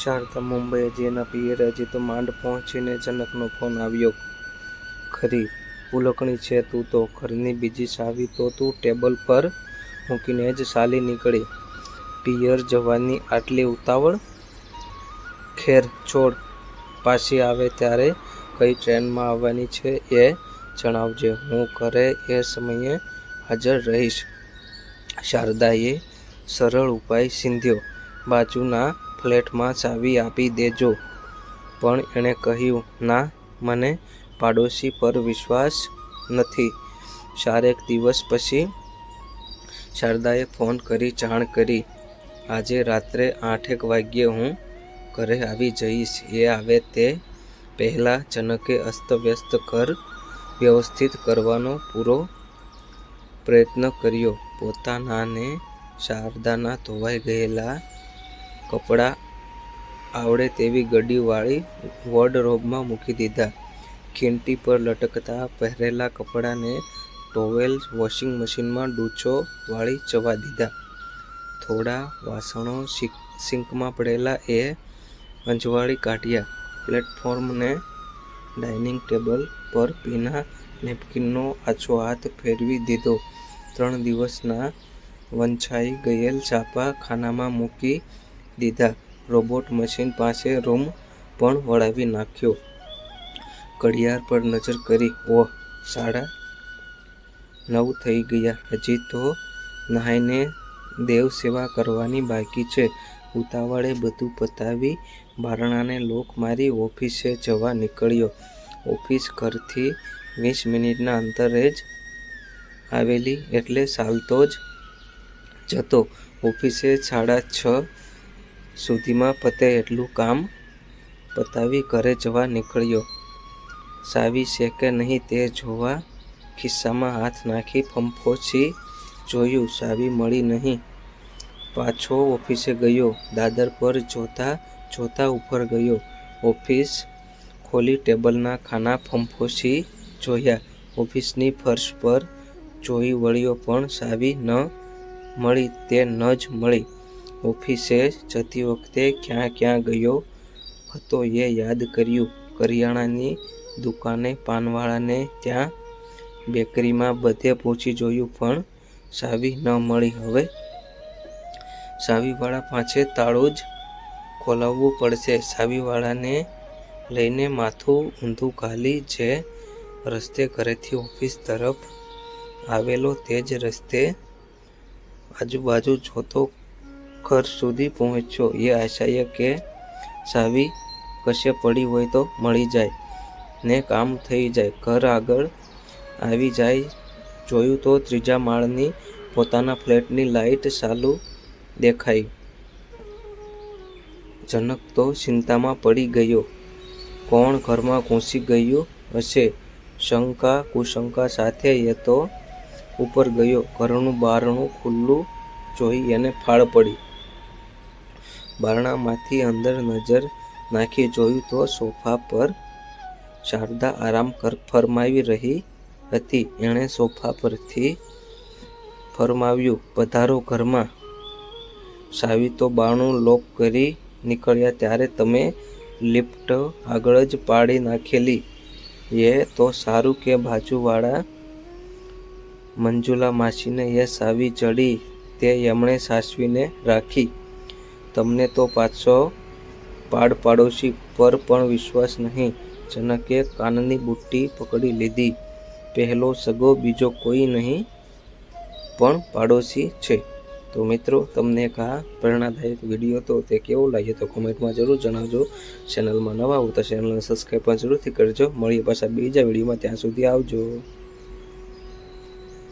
શારદા મુંબઈ હજી એના પિયરે હજી તો માંડ પહોંચીને જનકનો ફોન આવ્યો. ખરી પુલકણી છે તું તો. ઘરની બીજી ચાવી તો તું ટેબલ પર મૂકીને જ ચાલી નીકળી. પિયર જવાની આટલી ઉતાવળ? ખેર છોડ, પાછી આવે ત્યારે કઈ ટ્રેનમાં આવવાની છે એ જણાવજે. હું ઘરે એ સમયે હાજર રહીશ. શારદાએ સરળ ઉપાય સીંધ્યો. બાજુના ફ્લેટમાં ચાવી આપી દેજો. પણ એણે કહ્યું, ના, મને પાડોશી પર વિશ્વાસ નથી. 4 દિવસ પછી શારદાએ ફોન કરી જાણ કરી. આજે રાત્રે 8 વાગ્યે હું ઘરે આવી જઈશ. એ આવે તે પહેલાં જનકે અસ્તવ્યસ્ત ઘર વ્યવસ્થિત કરવાનો પૂરો પ્રયત્ન કર્યો. પોતાનાને શારદાના ધોવાઈ ગયેલા કપડાં આવડે તેવી ગડીવાળી વોર્ડરોબમાં મૂકી દીધા. ખીણથી પર લટકતા પહેરેલા કપડાંને ટોવેલ વોશિંગ મશીનમાં ડૂચો વાળી જવા દીધા. થોડા વાસણો સિંકમાં પડેલા એ અંજવાળી કાઢ્યા. પ્લેટફોર્મને ડાઇનિંગ ટેબલ પર ભીના નેપકિનનો આછો હાથ ફેરવી દીધો. 3 દિવસના વંચાઈ ગયેલ છાપા ખાનામાં મૂકી દીધા. રોબોટ મશીન પાસે રૂમ પણ વળાવી નાખ્યો. ઘડિયાળ પર નજર કરી. ઓહ, 9:30 થઈ ગયા. હજી તો નહાઈને દેવ સેવા કરવાની બાકી છે. ઉતાવળે બધું પતાવી બારણાને લોક મારી ઓફિસે જવા નીકળ્યો. ઓફિસ ઘરથી 20 મિનિટના અંતરે જ આવેલી એટલે ચાલતો જ જતો. ઓફિસે 6:30 સુધીમાં પતે એટલું કામ પતાવી ઘરે જવા નીકળ્યો. ચાવી છે કે નહીં તે જોવા ખિસ્સામાં હાથ નાખી ફંફોસી જોયું. ચાવી મળી નહીં. પાછો ઓફિસે ગયો. દાદર પર જોતા જોતા ઉપર ગયો. ઓફિસ ખોલી ટેબલના ખાના ફંફોસી જોયા. ઓફિસની ફર્શ પર જોઈ વળ્યો પણ ચાવી ન મળી તે ન જ મળી. ઓફિસે જતી વખતે ક્યાં ક્યાં ગયો હતો એ યાદ કર્યું. કરિયાણાની દુકાને, પાનવાળાને ત્યાં, બેકરીમાં, બધે પૂછી જોયું પણ ચાવી ન મળી. હવે ચાવીવાળા પાસે તાળું જ ખોલાવવું પડશે. ચાવીવાળાને લઈને માથું ઊંધું ઘાલી જે રસ્તે ઘરેથી ઓફિસ તરફ આવેલો તે જ રસ્તે આજુબાજુ જોતો ઘર સુધી પહોંચ્યો એ આશાએ કે ચાવી કશે પડી હોય તો મળી જાય ને કામ થઈ જાય. ઘર આગળ આવી જાય જોયું તો 3જા માળની પોતાના ફ્લેટની લાઇટ ચાલુ દેખાઈ. જનક તો ચિંતામાં પડી ગયો. કોણ ઘરમાં ઘૂસી ગયું હશે? શંકા કુશંકા સાથે એ તો ઉપર ગયો. ઘરનું બારણું ખુલ્લું જોઈ એને ફાળ પડી. બારણામાંથી અંદર નજર નાખી જોયું તો સોફા પર શારદા આરામ ફરમાવી રહી હતી. એણે સોફા પરથી ફરમાવ્યું, પધારો ઘરમાં. ચાવી તો બારણું લોક કરી નીકળ્યા ત્યારે તમે લિફ્ટ આગળ જ પાડી નાખેલી. એ તો સારું કે બાજુવાળા મંજુલા માસીને એ ચાવી જડી તે એમણે સાચવીને રાખી. તમને તો પાછો પાડોશી પર પણ વિશ્વાસ નહીં. જનકે કાનની બુટ્ટી પકડી લીધી. પહેલો સગો બીજો કોઈ નહીં પણ પાડોશી છે. તો મિત્રો, તમને એક આ પ્રેરણાદાયક વિડીયો હતો તે કેવો લાગ્યો તો કોમેન્ટમાં જરૂર જણાવજો. ચેનલમાં નવા હો તો ચેનલને સબસ્ક્રાઈબ પણ જરૂરથી કરજો. મળીએ પાછા બીજા વિડીયોમાં. ત્યાં સુધી આવજો.